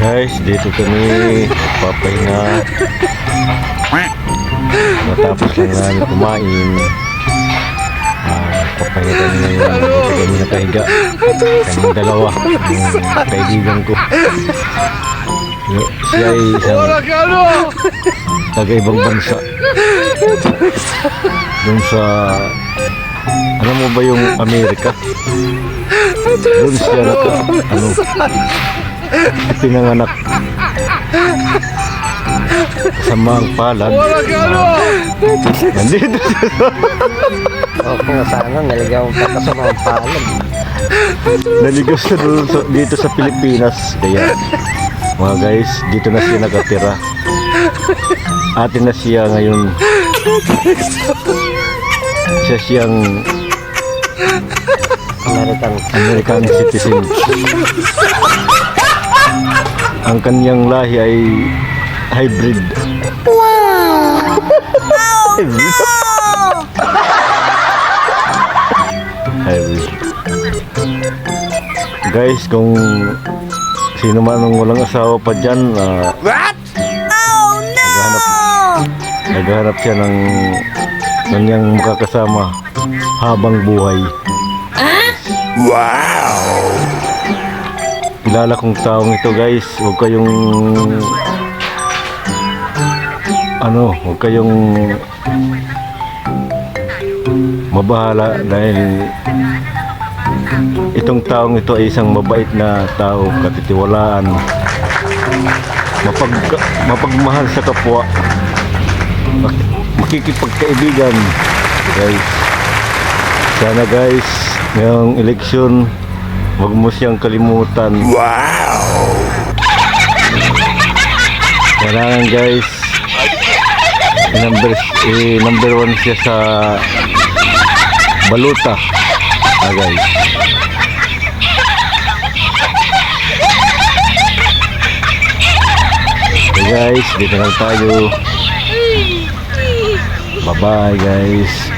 Guys, dito kami papahinga. Matapos lang namin kumain. Papahinga kami ngayon. Dito kami nakahiga. Kaming dalawa. Yung kaibigan ko. Siya ay isang taga-ibang bansa. Doon sa... Alam mo ba yung Amerika? Doon siya pinanganak. Sa mga palad. Nandito siya. O kung sana naligaw ka pa sa mga palad. Naligaw siya dito sa Pilipinas. Kaya mga guys, dito na siya nakatira. Atin na siya ngayon. Siya siyang American citizen. Ang kanyang lahi ay hybrid. Wow! Hybrid. Hybrid. Guys, kung sino man ang walang asawa pa dyan, What? Oh no! naghahanap siya ng kanyang makakasama habang buhay. Wow! Kilala kong taong ito, guys. Huwag kayong mabahala dahil itong taong ito ay isang mabait na tao, katitiwalaan, mapagmahal sa kapwa, makikipagkaibigan. Guys, sana guys, ngayong eleksyon, huwag mo siyang kalimutan. Wow! Kailangan guys, number one siya sa baluta. Guys, okay guys, dito lang tayo. Bye bye guys.